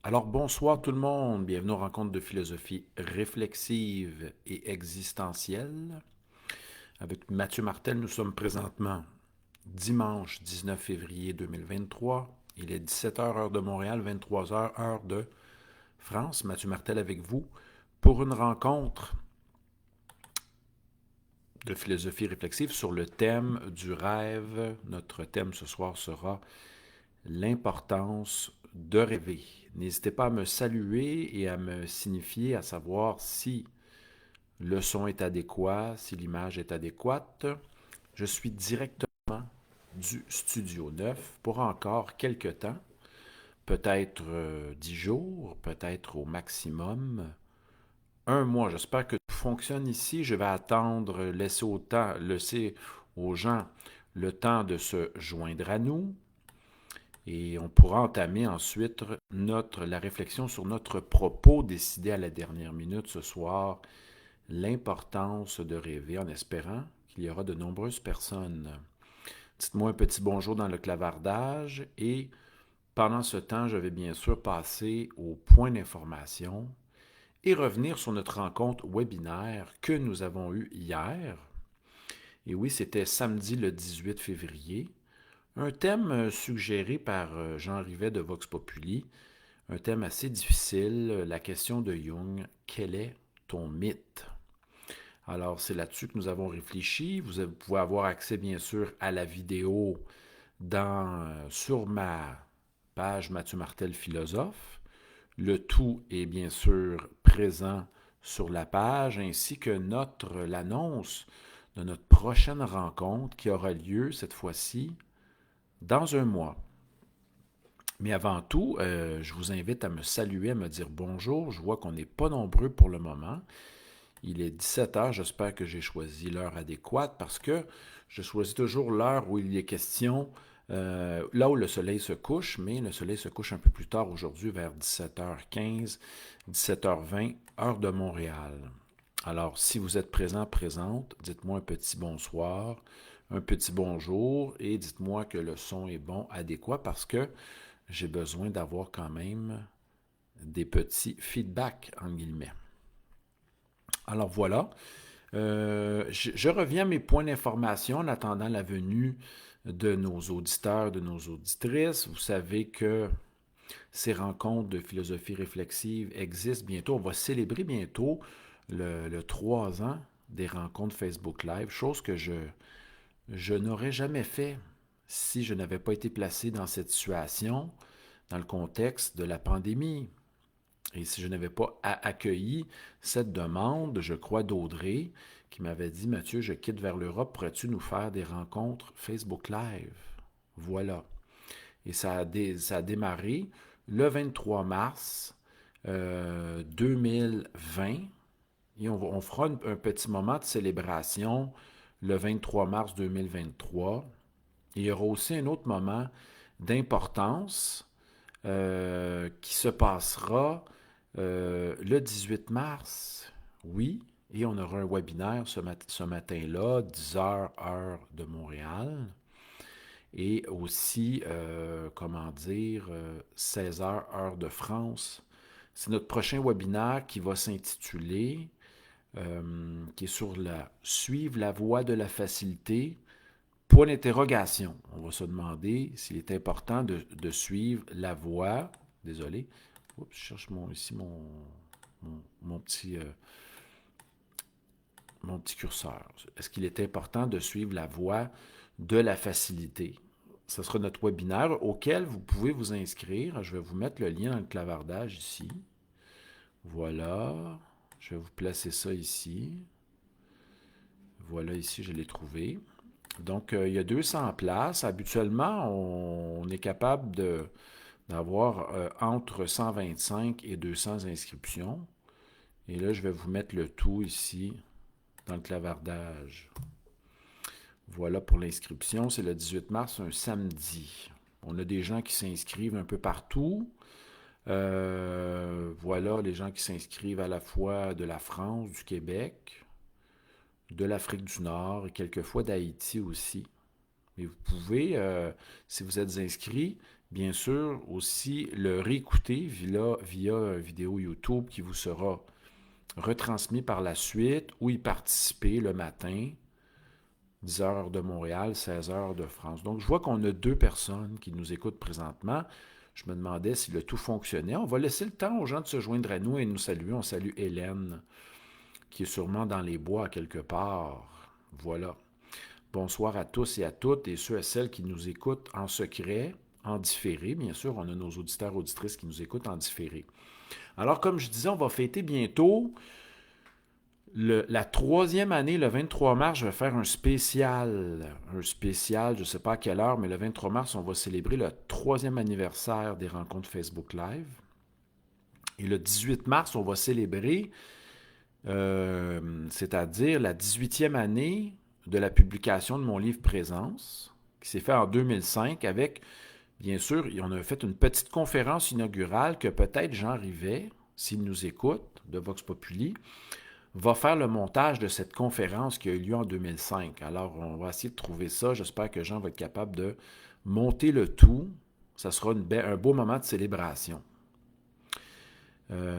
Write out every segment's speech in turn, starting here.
Alors bonsoir tout le monde, bienvenue aux rencontres de philosophie réflexive et existentielle. Avec Mathieu Martel, nous sommes présentement dimanche 19 février 2023. Il est 17h heure de Montréal, 23h heure de France. Mathieu Martel avec vous pour une rencontre de philosophie réflexive sur le thème du rêve. Notre thème ce soir sera l'importance de rêver. N'hésitez pas à me saluer et à me signifier, à savoir si le son est adéquat, si l'image est adéquate. Je suis directement du Studio 9 pour encore quelques temps, peut-être 10 jours, peut-être au maximum un mois. J'espère que tout fonctionne ici. Je vais attendre, laisser aux gens le temps de se joindre à nous. Et on pourra entamer ensuite la réflexion sur notre propos décidé à la dernière minute ce soir, l'importance de rêver en espérant qu'il y aura de nombreuses personnes. Dites-moi un petit bonjour dans le clavardage et pendant ce temps, je vais bien sûr passer au point d'information et revenir sur notre rencontre webinaire que nous avons eue hier. Et oui, c'était samedi le 18 février. Un thème suggéré par Jean Rivet de Vox Populi, un thème assez difficile, la question de Jung, quel est ton mythe? Alors, c'est là-dessus que nous avons réfléchi. Vous pouvez avoir accès, bien sûr, à la vidéo sur ma page Mathieu Martel Philosophe. Le tout est bien sûr présent sur la page, ainsi que l'annonce de notre prochaine rencontre qui aura lieu cette fois-ci dans un mois. Mais avant tout, je vous invite à me saluer, à me dire bonjour. Je vois qu'on n'est pas nombreux pour le moment. Il est 17 heures. J'espère que j'ai choisi l'heure adéquate parce que je choisis toujours l'heure où il y est question, là où le soleil se couche, mais le soleil se couche un peu plus tard aujourd'hui vers 17h15, 17h20, heure de Montréal. Alors, si vous êtes présente, dites-moi un petit bonsoir, un petit bonjour et dites-moi que le son est bon, adéquat parce que j'ai besoin d'avoir quand même des petits feedbacks, en guillemets. Alors voilà, je reviens à mes points d'information en attendant la venue de nos auditeurs, de nos auditrices. Vous savez que ces rencontres de philosophie réflexive existent bientôt. On va célébrer bientôt le 3 ans des rencontres Facebook Live, chose que je n'aurais jamais fait si je n'avais pas été placé dans cette situation, dans le contexte de la pandémie. Et si je n'avais pas accueilli cette demande, je crois, d'Audrey, qui m'avait dit, Mathieu, je quitte vers l'Europe, pourrais-tu nous faire des rencontres Facebook Live? Voilà. Et ça a démarré le 23 mars 2020. Et on fera un petit moment de célébration le 23 mars 2023. Et il y aura aussi un autre moment d'importance qui se passera le 18 mars. Oui, et on aura un webinaire ce matin-là, 10h heure de Montréal. Et aussi, comment dire, 16h heure de France. C'est notre prochain webinaire qui va s'intituler, qui est sur la Suivre la voie de la facilité. Point d'interrogation. On va se demander s'il est important de suivre la voie. Désolé. Oups, je cherche ici mon petit curseur. Est-ce qu'il est important de suivre la voie de la facilité? Ce sera notre webinaire auquel vous pouvez vous inscrire. Je vais vous mettre le lien dans le clavardage ici. Voilà. Je vais vous placer ça ici. Voilà, ici, je l'ai trouvé. Donc, il y a 200 places. Habituellement, on est capable d'avoir entre 125 et 200 inscriptions. Et là, je vais vous mettre le tout ici dans le clavardage. Voilà pour l'inscription. C'est le 18 mars, un samedi. On a des gens qui s'inscrivent un peu partout. Voilà les gens qui s'inscrivent à la fois de la France, du Québec, de l'Afrique du Nord et quelquefois d'Haïti aussi. Et vous pouvez, si vous êtes inscrit, bien sûr, aussi le réécouter via une vidéo YouTube qui vous sera retransmis par la suite ou y participer le matin, 10 heures de Montréal, 16 heures de France. Donc, je vois qu'on a 2 personnes qui nous écoutent présentement. Je me demandais si le tout fonctionnait. On va laisser le temps aux gens de se joindre à nous et nous saluer. On salue Hélène, qui est sûrement dans les bois quelque part. Voilà. Bonsoir à tous et à toutes et ceux et celles qui nous écoutent en secret, en différé. Bien sûr, on a nos auditeurs et auditrices qui nous écoutent en différé. Alors, comme je disais, on va fêter bientôt la 3e année, le 23 mars, je vais faire un spécial. Un spécial, je ne sais pas à quelle heure, mais le 23 mars, on va célébrer le 3e anniversaire des rencontres Facebook Live. Et le 18 mars, on va célébrer, c'est-à-dire la 18e année de la publication de mon livre Présence, qui s'est fait en 2005 avec, bien sûr, on a fait une petite conférence inaugurale que peut-être Jean Rivet, s'il nous écoute, de Vox Populi, va faire le montage de cette conférence qui a eu lieu en 2005. Alors, on va essayer de trouver ça. J'espère que Jean va être capable de monter le tout. Ça sera un beau moment de célébration.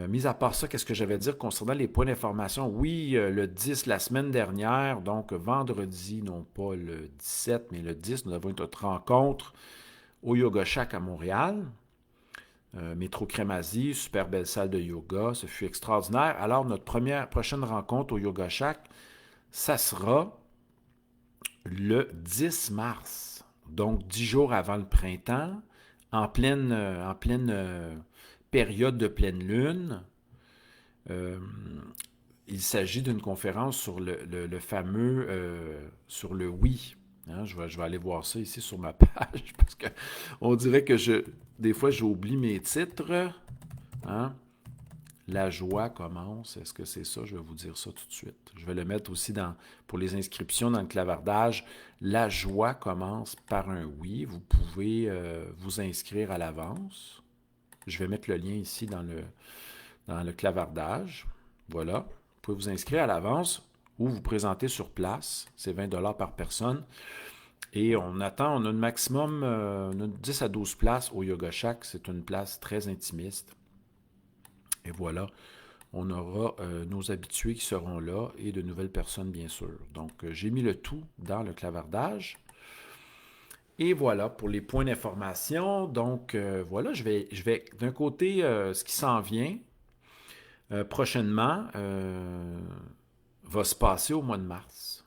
Mis à part ça, qu'est-ce que j'avais à dire concernant les points d'information? Oui, le 10, la semaine dernière, donc vendredi, non pas le 17, mais le 10, nous avons eu notre rencontre au Yoga Shack à Montréal. Métro Crémazie, super belle salle de yoga, ce fut extraordinaire. Alors, notre prochaine rencontre au Yoga Shack, ça sera le 10 mars, donc 10 jours avant le printemps, en pleine période de pleine lune. Il s'agit d'une conférence sur le fameux, sur le oui. Hein, je vais aller voir ça ici sur ma page parce que on dirait que des fois, j'oublie mes titres. Hein. La joie commence. Est-ce que c'est ça? Je vais vous dire ça tout de suite. Je vais le mettre aussi pour les inscriptions dans le clavardage. La joie commence par un oui. Vous pouvez vous inscrire à l'avance. Je vais mettre le lien ici dans le clavardage. Voilà. Vous pouvez vous inscrire à l'avance ou vous présenter sur place. C'est 20 $ par personne. Et on a un maximum, on a 10 à 12 places au Yoga Shack. C'est une place très intimiste. Et voilà, on aura nos habitués qui seront là et de nouvelles personnes, bien sûr. Donc, j'ai mis le tout dans le clavardage. Et voilà pour les points d'information. Donc, voilà, je vais d'un côté, ce qui s'en vient prochainement va se passer au mois de mars.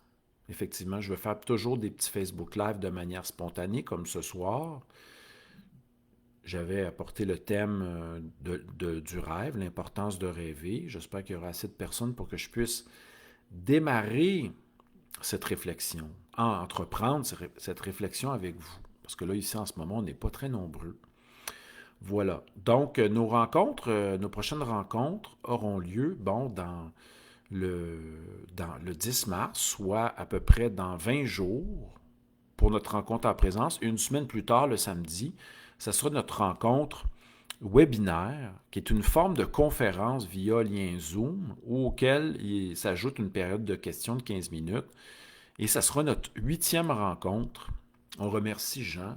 Effectivement, je vais faire toujours des petits Facebook Live de manière spontanée, comme ce soir. J'avais apporté le thème du rêve, l'importance de rêver. J'espère qu'il y aura assez de personnes pour que je puisse démarrer cette réflexion, entreprendre cette réflexion avec vous. Parce que là, ici, en ce moment, on n'est pas très nombreux. Voilà. Donc, nos prochaines rencontres auront lieu, dans le 10 mars, soit à peu près dans 20 jours pour notre rencontre en présence. Une semaine plus tard, le samedi, ça sera notre rencontre webinaire, qui est une forme de conférence via lien Zoom, auquel il s'ajoute une période de questions de 15 minutes. Et ça sera notre 8e rencontre. On remercie Jean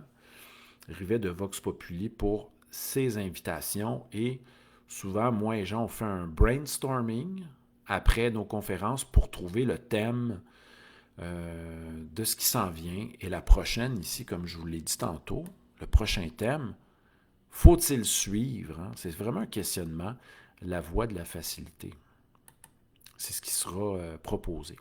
Rivet de Vox Populi pour ses invitations. Et souvent, moi et Jean, on fait un brainstorming après nos conférences pour trouver le thème de ce qui s'en vient. Et la prochaine, ici, comme je vous l'ai dit tantôt, le prochain thème, faut-il suivre? Hein? C'est vraiment un questionnement, la voie de la facilité. C'est ce qui sera proposé.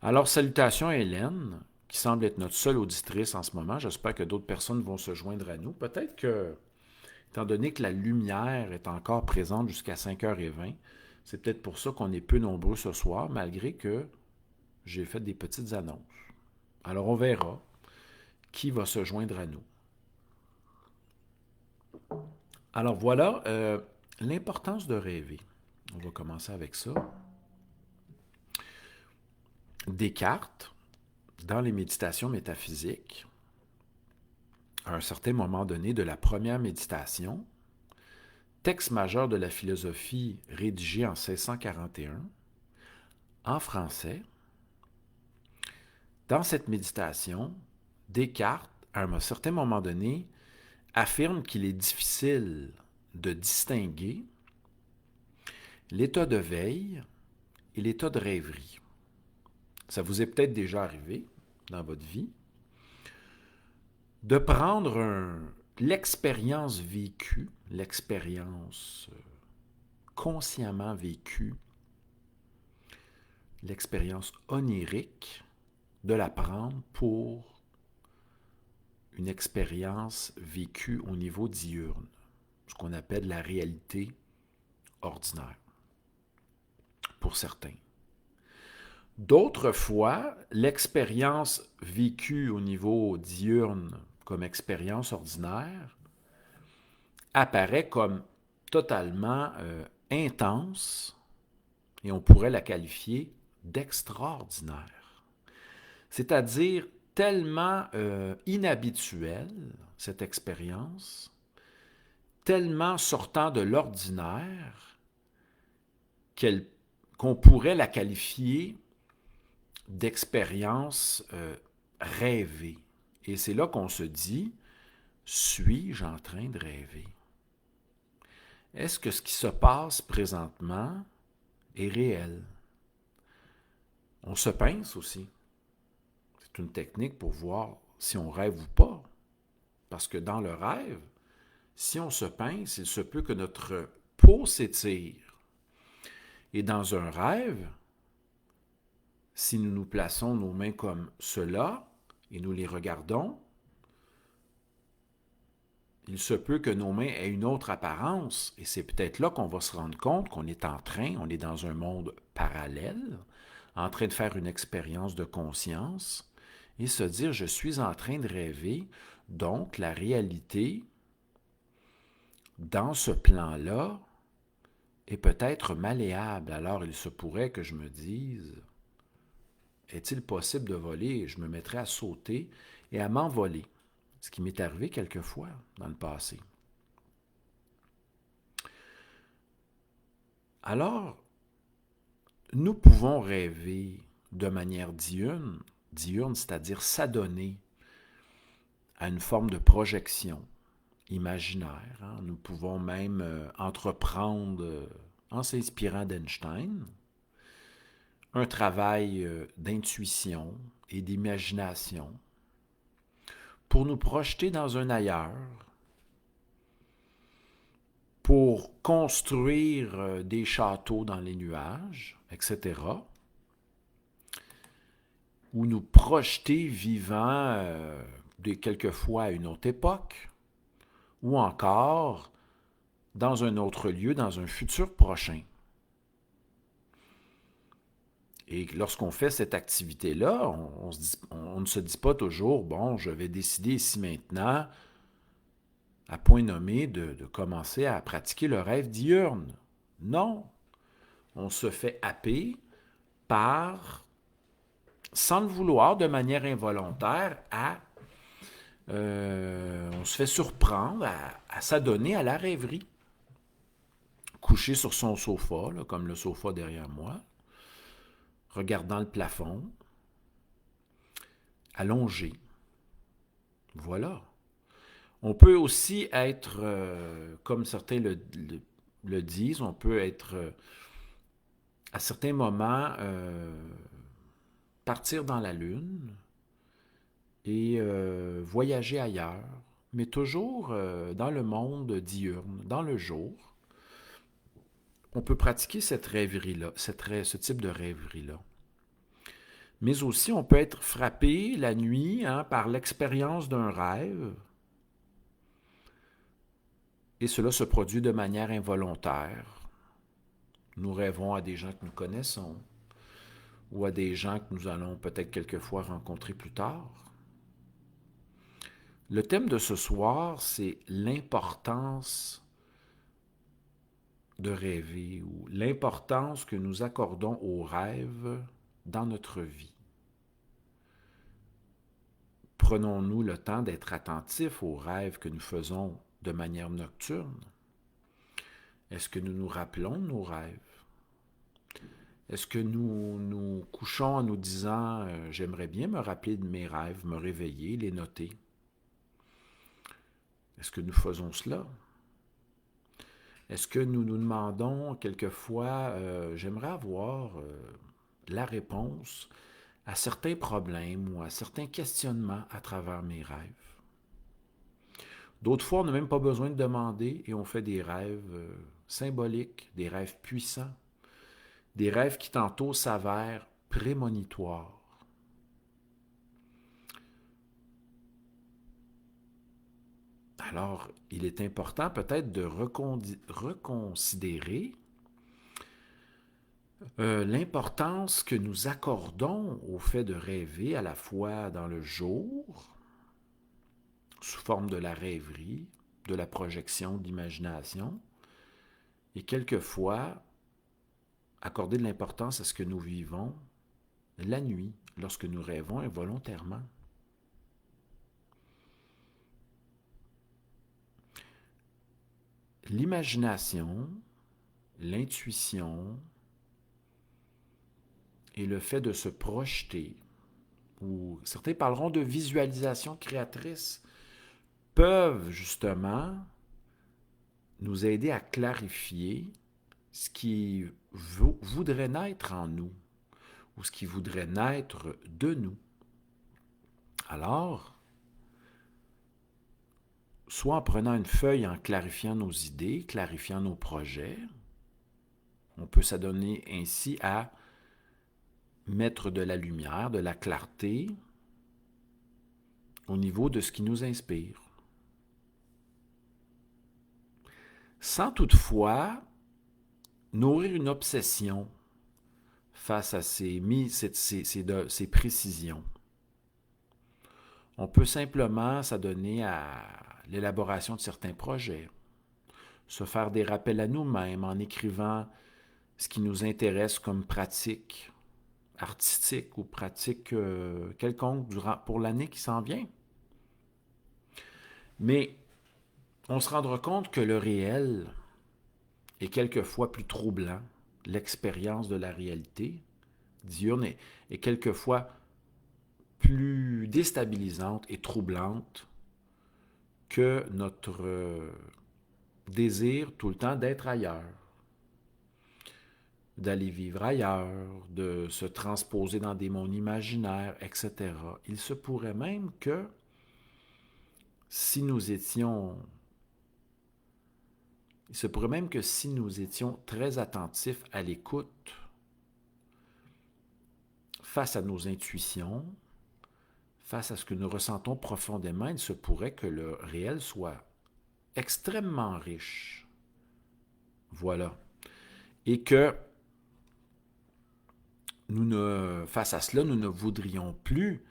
Alors, salutations à Hélène, qui semble être notre seule auditrice en ce moment. J'espère que d'autres personnes vont se joindre à nous. Peut-être que, étant donné que la lumière est encore présente jusqu'à 5h20, c'est peut-être pour ça qu'on est peu nombreux ce soir, malgré que j'ai fait des petites annonces. Alors, on verra qui va se joindre à nous. Alors voilà, l'importance de rêver. On va commencer avec ça. Descartes, dans les méditations métaphysiques, à un certain moment donné de la première méditation, texte majeur de la philosophie rédigé en 1641, en français, dans cette méditation, Descartes, à un certain moment donné, affirme qu'il est difficile de distinguer l'état de veille et l'état de rêverie. Ça vous est peut-être déjà arrivé dans votre vie de prendre l'expérience vécue, l'expérience consciemment vécue, l'expérience onirique, de la prendre pour une expérience vécue au niveau diurne, ce qu'on appelle la réalité ordinaire, pour certains. D'autres fois, l'expérience vécue au niveau diurne comme expérience ordinaire apparaît comme totalement intense et on pourrait la qualifier d'extraordinaire. C'est-à-dire tellement inhabituelle, cette expérience, tellement sortant de l'ordinaire qu'on pourrait la qualifier d'expérience rêvée. Et c'est là qu'on se dit, suis-je en train de rêver? Est-ce que ce qui se passe présentement est réel? On se pince aussi. C'est une technique pour voir si on rêve ou pas. Parce que dans le rêve, si on se pince, il se peut que notre peau s'étire. Et dans un rêve, si nous nous plaçons nos mains comme cela et nous les regardons, il se peut que nos mains aient une autre apparence et c'est peut-être là qu'on va se rendre compte qu'on est on est dans un monde parallèle, en train de faire une expérience de conscience et se dire je suis en train de rêver, donc la réalité dans ce plan-là est peut-être malléable. Alors il se pourrait que je me dise est-il possible de voler? Je me mettrais à sauter et à m'envoler, ce qui m'est arrivé quelquefois dans le passé. Alors, nous pouvons rêver de manière diurne, c'est-à-dire s'adonner à une forme de projection imaginaire. Hein. Nous pouvons même entreprendre, en s'inspirant d'Einstein, un travail d'intuition et d'imagination pour nous projeter dans un ailleurs, pour construire des châteaux dans les nuages, etc., ou nous projeter vivant quelquefois à une autre époque, ou encore dans un autre lieu, dans un futur prochain. Et lorsqu'on fait cette activité-là, on ne se dit pas toujours, bon, je vais décider ici maintenant, à point nommé, de commencer à pratiquer le rêve diurne. Non, on se fait happer par, sans le vouloir, de manière involontaire, on se fait surprendre à s'adonner à la rêverie. Couché sur son sofa, là, comme le sofa derrière moi, regardant le plafond, allongé. Voilà. On peut aussi être, comme certains le disent, on peut être, à certains moments, partir dans la Lune et voyager ailleurs, mais toujours dans le monde diurne, dans le jour. On peut pratiquer cette rêverie-là, ce type de rêverie-là. Mais aussi, on peut être frappé la nuit par l'expérience d'un rêve. Et cela se produit de manière involontaire. Nous rêvons à des gens que nous connaissons ou à des gens que nous allons peut-être quelquefois rencontrer plus tard. Le thème de ce soir, c'est l'importance de rêver ou l'importance que nous accordons aux rêves dans notre vie. Prenons-nous le temps d'être attentifs aux rêves que nous faisons de manière nocturne? Est-ce que nous nous rappelons de nos rêves? Est-ce que nous nous couchons en nous disant « J'aimerais bien me rappeler de mes rêves, me réveiller, les noter ». Est-ce que nous faisons cela? Est-ce que nous nous demandons quelquefois, j'aimerais avoir la réponse à certains problèmes ou à certains questionnements à travers mes rêves? D'autres fois, on n'a même pas besoin de demander et on fait des rêves symboliques, des rêves puissants, des rêves qui tantôt s'avèrent prémonitoires. Alors, il est important peut-être de reconsidérer l'importance que nous accordons au fait de rêver à la fois dans le jour, sous forme de la rêverie, de la projection, de l'imagination, et quelquefois accorder de l'importance à ce que nous vivons la nuit, lorsque nous rêvons involontairement. L'imagination, l'intuition et le fait de se projeter, ou certains parleront de visualisation créatrice, peuvent justement nous aider à clarifier ce qui voudrait naître en nous ou ce qui voudrait naître de nous. Alors, soit en prenant une feuille, en clarifiant nos idées, clarifiant nos projets, on peut s'adonner ainsi à mettre de la lumière, de la clarté au niveau de ce qui nous inspire. Sans toutefois nourrir une obsession face à ces précisions. On peut simplement s'adonner à l'élaboration de certains projets, se faire des rappels à nous-mêmes en écrivant ce qui nous intéresse comme pratique artistique ou pratique quelconque pour l'année qui s'en vient. Mais on se rendra compte que le réel est quelquefois plus troublant. L'expérience de la réalité diurne est quelquefois plus déstabilisante et troublante que notre désir tout le temps d'être ailleurs, d'aller vivre ailleurs, de se transposer dans des mondes imaginaires, etc. Il se pourrait même que si nous étions très attentifs à l'écoute face à nos intuitions, face à ce que nous ressentons profondément, il se pourrait que le réel soit extrêmement riche. Voilà. Et que face à cela, nous ne voudrions plus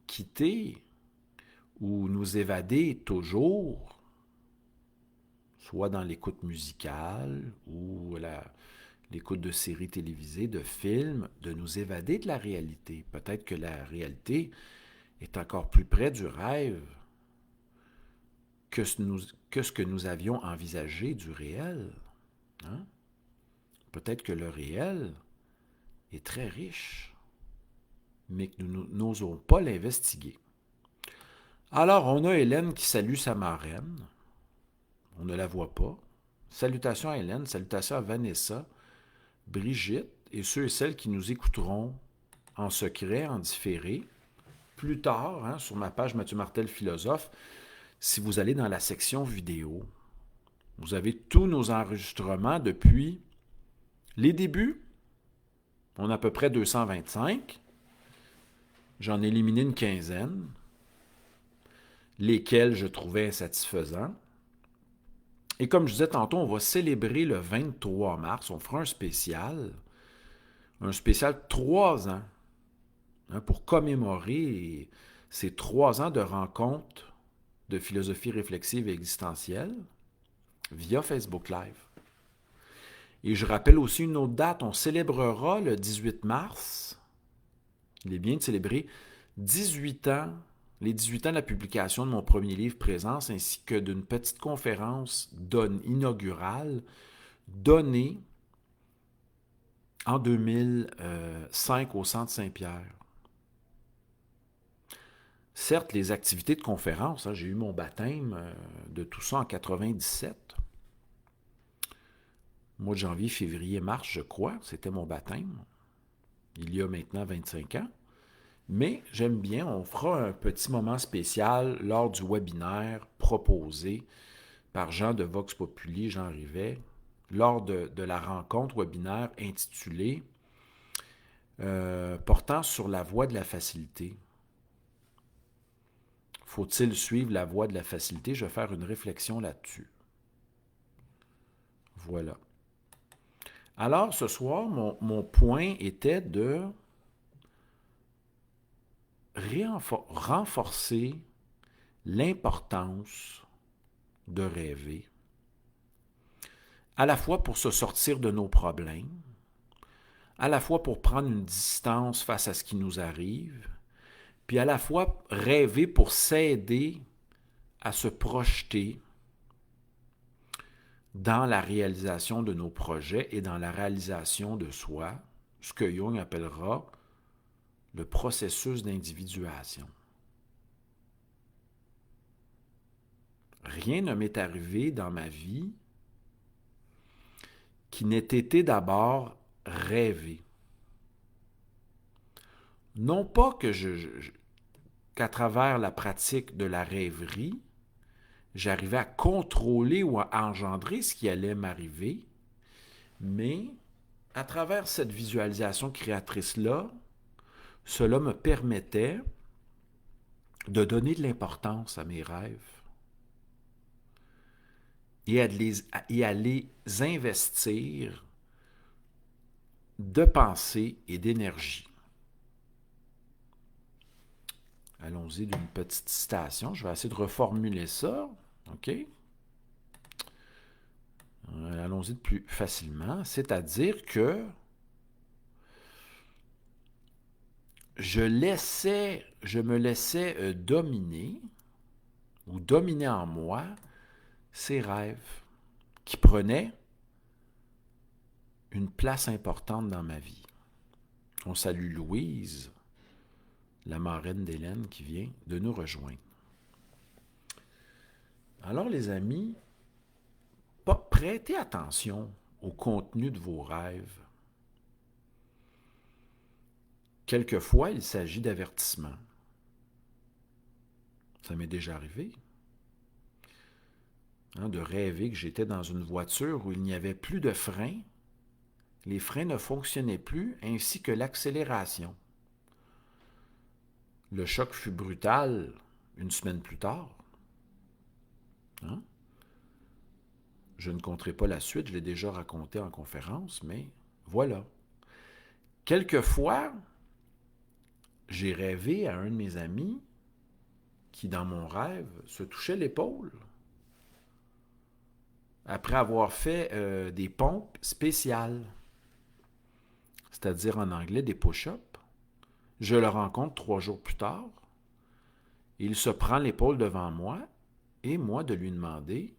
quitter ou nous évader toujours, soit dans l'écoute musicale ou l'écoute de séries télévisées, de films, de nous évader de la réalité. Peut-être que la réalité est encore plus près du rêve que ce que nous avions envisagé du réel. Hein? Peut-être que le réel est très riche, mais que nous n'osons pas l'investiguer. Alors, on a Hélène qui salue sa marraine. On ne la voit pas. Salutations à Hélène, salutations à Vanessa, Brigitte et ceux et celles qui nous écouteront en secret, en différé, plus tard, sur ma page Mathieu Martel Philosophe. Si vous allez dans la section vidéo, vous avez tous nos enregistrements depuis les débuts. On a à peu près 225. J'en ai éliminé une quinzaine, lesquels je trouvais insatisfaisants. Et comme je disais tantôt, on va célébrer le 23 mars. On fera un spécial 3 ans, pour commémorer ces 3 ans de rencontres de philosophie réflexive et existentielle via Facebook Live. Et je rappelle aussi une autre date. On célébrera le 18 mars. Il est bien de célébrer 18 ans, les 18 ans de la publication de mon premier livre Présence, ainsi que d'une petite conférence inaugurale donnée en 2005 au Centre Saint-Pierre. Certes, les activités de conférence, hein, j'ai eu mon baptême de tout ça en 97. Mois de janvier, février, mars, je crois, c'était mon baptême, il y a maintenant 25 ans. Mais j'aime bien, on fera un petit moment spécial lors du webinaire proposé par Jean de Vox Populi, Jean Rivet, lors de la rencontre webinaire intitulée portant sur la voie de la facilité. Faut-il suivre la voie de la facilité? Je vais faire une réflexion là-dessus. Voilà. Alors, ce soir, mon point était de renforcer l'importance de rêver, à la fois pour se sortir de nos problèmes, à la fois pour prendre une distance face à ce qui nous arrive, puis à la fois rêver pour s'aider à se projeter dans la réalisation de nos projets et dans la réalisation de soi, ce que Jung appellera le processus d'individuation. Rien ne m'est arrivé dans ma vie qui n'ait été d'abord rêvé. Non pas qu'à travers la pratique de la rêverie, j'arrivais à contrôler ou à engendrer ce qui allait m'arriver, mais à travers cette visualisation créatrice-là, cela me permettait de donner de l'importance à mes rêves et à les investir de pensée et d'énergie. Allons-y d'une petite citation. Je vais essayer de reformuler ça. OK? Allons-y de plus facilement. C'est-à-dire que je me laissais dominer ou dominer en moi ces rêves qui prenaient une place importante dans ma vie. On salue Louise, la marraine d'Hélène qui vient de nous rejoindre. Alors les amis, prêtez attention au contenu de vos rêves. Quelquefois, il s'agit d'avertissements. Ça m'est déjà arrivé de rêver que j'étais dans une voiture où il n'y avait plus de freins, les freins ne fonctionnaient plus, ainsi que l'accélération. Le choc fut brutal une semaine plus tard. Je ne compterai pas la suite, je l'ai déjà raconté en conférence, mais voilà. Quelquefois, j'ai rêvé à un de mes amis qui, dans mon rêve, se touchait l'épaule après avoir fait des pompes spéciales, c'est-à-dire en anglais des push-ups. Je le rencontre 3 jours plus tard. Il se prend l'épaule devant moi et moi de lui demander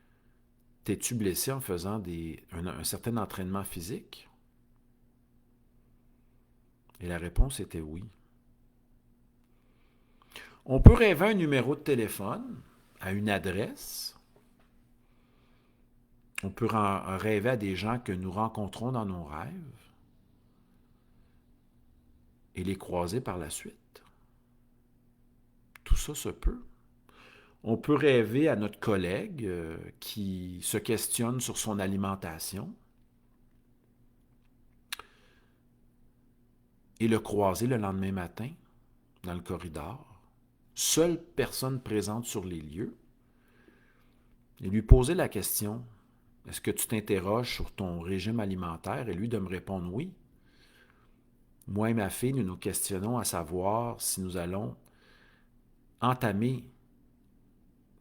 « T'es-tu blessé en faisant un certain entraînement physique? » Et la réponse était oui. On peut rêver un numéro de téléphone, à une adresse. On peut rêver à des gens que nous rencontrons dans nos rêves et les croiser par la suite. Tout ça se peut. On peut rêver à notre collègue qui se questionne sur son alimentation et le croiser le lendemain matin dans le corridor, seule personne présente sur les lieux, et lui poser la question « Est-ce que tu t'interroges sur ton régime alimentaire? » Et lui de me répondre « Oui. » Moi et ma fille, nous nous questionnons à savoir si nous allons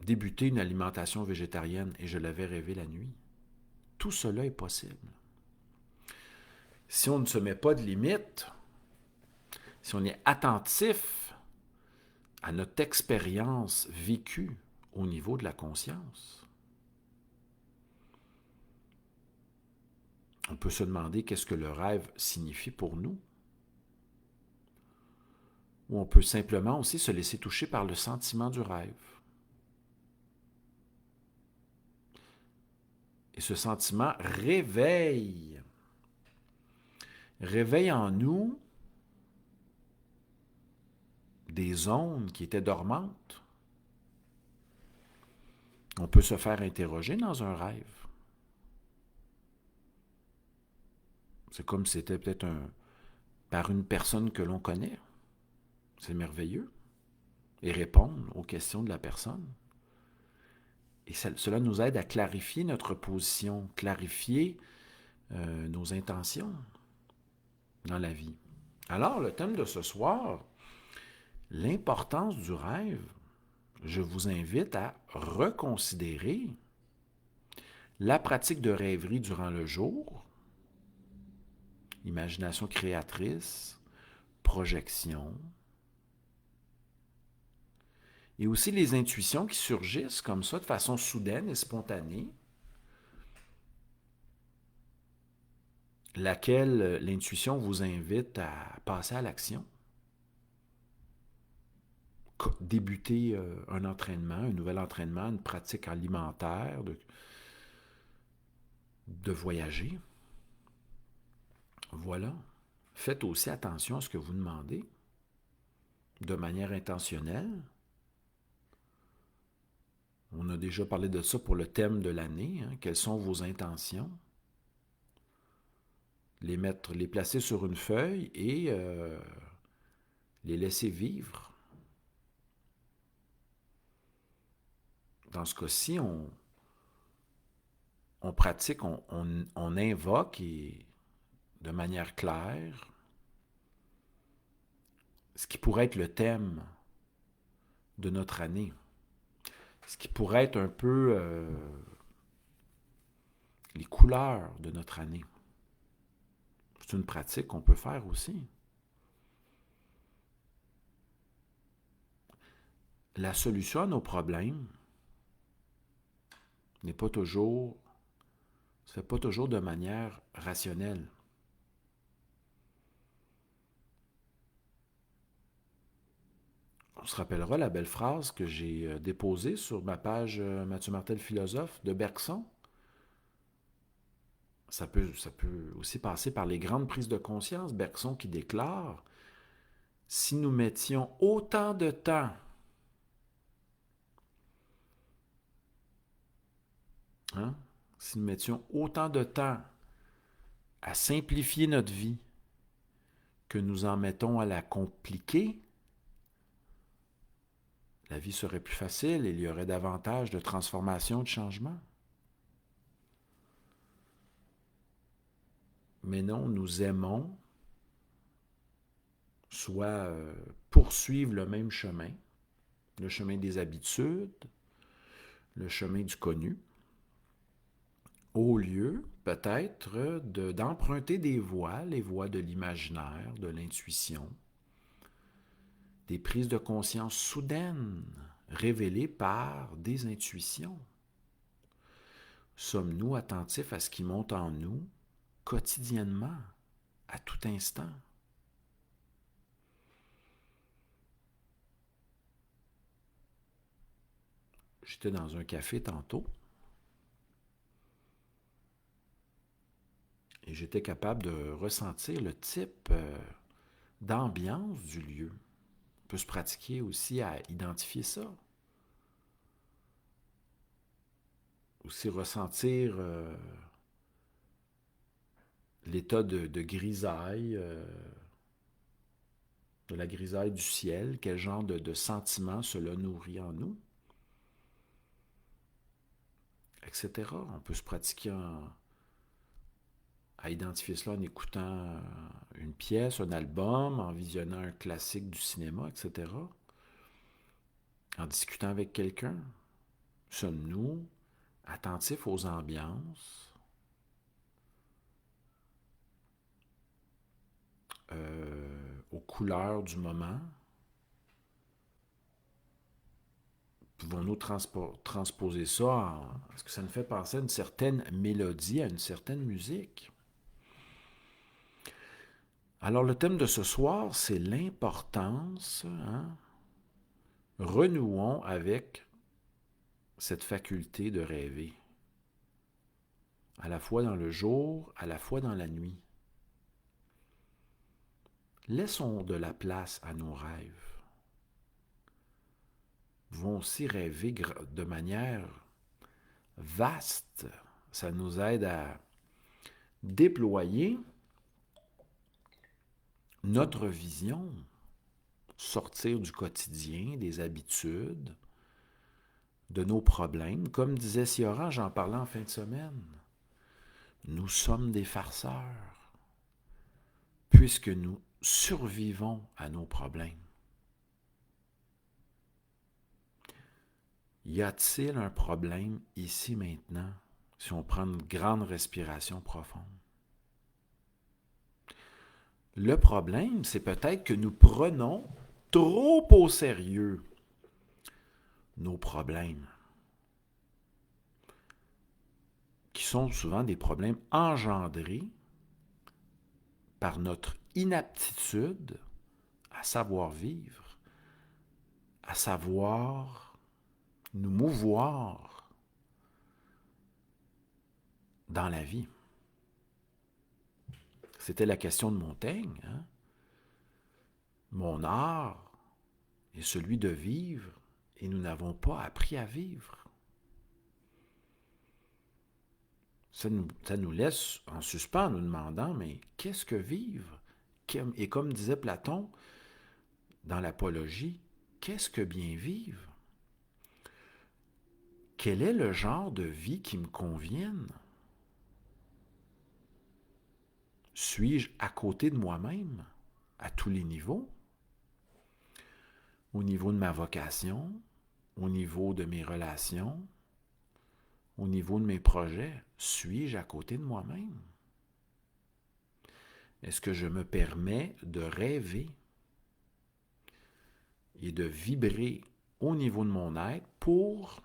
débuter une alimentation végétarienne, et je l'avais rêvé la nuit. Tout cela est possible. Si on ne se met pas de limite, si on est attentif à notre expérience vécue au niveau de la conscience, on peut se demander qu'est-ce que le rêve signifie pour nous. ou on peut simplement aussi se laisser toucher par le sentiment du rêve. Et ce sentiment réveille en nous des zones qui étaient dormantes. On peut se faire interroger dans un rêve. C'est comme si c'était peut-être par une personne que l'on connaît. C'est merveilleux. Et répondre aux questions de la personne. Et cela nous aide à clarifier notre position, clarifier nos intentions dans la vie. Alors, le thème de ce soir, l'importance du rêve, je vous invite à reconsidérer la pratique de rêverie durant le jour, imagination créatrice, projection, et aussi les intuitions qui surgissent comme ça de façon soudaine et spontanée, laquelle l'intuition vous invite à passer à l'action. Débuter un entraînement, un nouvel entraînement, une pratique alimentaire, de voyager. Voilà. Faites aussi attention à ce que vous demandez, de manière intentionnelle. On a déjà parlé de ça pour le thème de l'année. Hein. Quelles sont vos intentions? Les placer sur une feuille et les laisser vivre. Dans ce cas-ci, on pratique, on invoque de manière claire ce qui pourrait être le thème de notre année. Ce qui pourrait être un peu les couleurs de notre année. C'est une pratique qu'on peut faire aussi. La solution à nos problèmes se fait pas toujours de manière rationnelle. On se rappellera la belle phrase que j'ai déposée sur ma page Mathieu Martel Philosophe de Bergson. Ça peut aussi passer par les grandes prises de conscience. Bergson qui déclare « Si nous mettions autant de temps si nous mettions autant de temps à simplifier notre vie que nous en mettons à la compliquer, la vie serait plus facile et il y aurait davantage de transformation, de changement. Mais non, nous aimons soit poursuivre le même chemin, le chemin des habitudes, le chemin du connu, au lieu peut-être d'emprunter des voies, les voies de l'imaginaire, de l'intuition, des prises de conscience soudaines révélées par des intuitions. Sommes-nous attentifs à ce qui monte en nous quotidiennement, à tout instant? J'étais dans un café tantôt et j'étais capable de ressentir le type d'ambiance du lieu. On peut se pratiquer aussi à identifier ça. Aussi ressentir l'état de grisaille, de la grisaille du ciel, quel genre de sentiment cela nourrit en nous, etc. On peut se pratiquer à identifier cela en écoutant une pièce, un album, en visionnant un classique du cinéma, etc. En discutant avec quelqu'un. Sommes-nous attentifs aux ambiances, aux couleurs du moment? Pouvons-nous transposer ça est-ce que ça nous fait penser à une certaine mélodie, à une certaine musique? Alors, le thème de ce soir, c'est l'importance, hein? Renouons avec cette faculté de rêver, à la fois dans le jour, à la fois dans la nuit. Laissons de la place à nos rêves. Nous pouvons aussi rêver de manière vaste. Ça nous aide à déployer notre vision, sortir du quotidien, des habitudes, de nos problèmes. Comme disait Ciora, j'en parlais en fin de semaine, nous sommes des farceurs, puisque nous survivons à nos problèmes. Y a-t-il un problème ici maintenant, si on prend une grande respiration profonde? Le problème, c'est peut-être que nous prenons trop au sérieux nos problèmes, qui sont souvent des problèmes engendrés par notre inaptitude à savoir vivre, à savoir nous mouvoir dans la vie. C'était la question de Montaigne, hein? Mon art est celui de vivre et nous n'avons pas appris à vivre. Ça nous laisse en suspens en nous demandant, mais qu'est-ce que vivre? Et comme disait Platon dans l'Apologie, qu'est-ce que bien vivre? Quel est le genre de vie qui me convienne? Suis-je à côté de moi-même, à tous les niveaux? Au niveau de ma vocation, au niveau de mes relations, au niveau de mes projets, suis-je à côté de moi-même? Est-ce que je me permets de rêver et de vibrer au niveau de mon être pour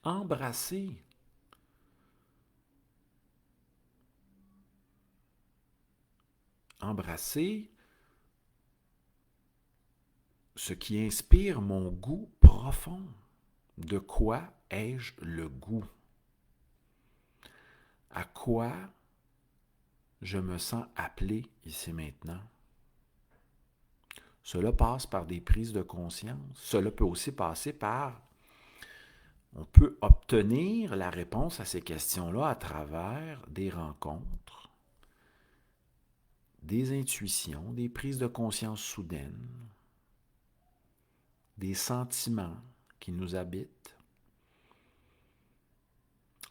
embrasser ce qui inspire mon goût profond? De quoi ai-je le goût? À quoi je me sens appelé ici maintenant? Cela passe par des prises de conscience. Cela peut aussi passer par... On peut obtenir la réponse à ces questions-là à travers des rencontres, des intuitions, des prises de conscience soudaines, des sentiments qui nous habitent.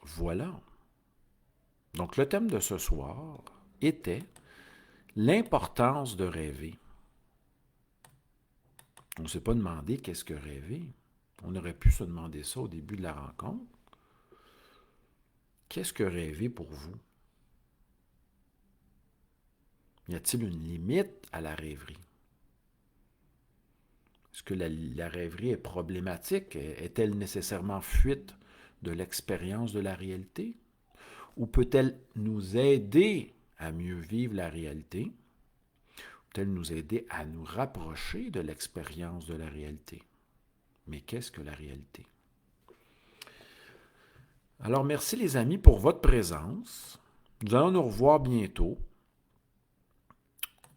Voilà. Donc, le thème de ce soir était l'importance de rêver. On ne s'est pas demandé qu'est-ce que rêver. On aurait pu se demander ça au début de la rencontre. Qu'est-ce que rêver pour vous? Y a-t-il une limite à la rêverie? Est-ce que la rêverie est problématique? Est-elle nécessairement fuite de l'expérience de la réalité? Ou peut-elle nous aider à mieux vivre la réalité? Peut-elle nous aider à nous rapprocher de l'expérience de la réalité? Mais qu'est-ce que la réalité? Alors, merci les amis pour votre présence. Nous allons nous revoir bientôt.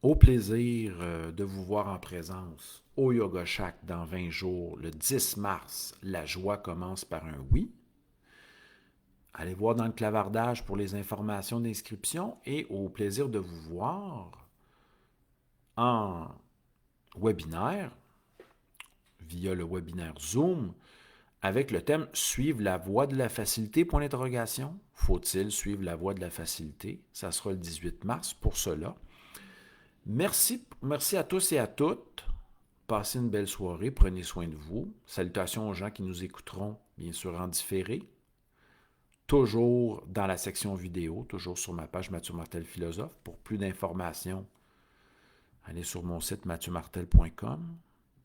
Au plaisir de vous voir en présence au Yoga Shack dans 20 jours, le 10 mars. La joie commence par un oui. Allez voir dans le clavardage pour les informations d'inscription et au plaisir de vous voir en webinaire, via le webinaire Zoom, avec le thème « Suivre la voie de la facilité ?» point d'interrogation. Faut-il suivre la voie de la facilité? Ça sera le 18 mars pour cela. Merci à tous et à toutes. Passez une belle soirée, prenez soin de vous. Salutations aux gens qui nous écouteront, bien sûr, en différé. Toujours dans la section vidéo, toujours sur ma page Mathieu Martel Philosophe. Pour plus d'informations, allez sur mon site mathieumartel.com.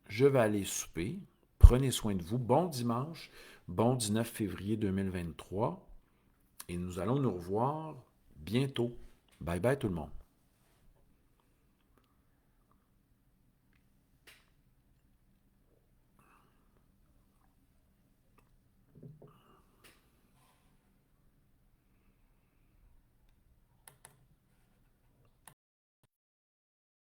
Je vais aller souper. Prenez soin de vous. Bon dimanche, bon 19 février 2023. Et nous allons nous revoir bientôt. Bye bye tout le monde.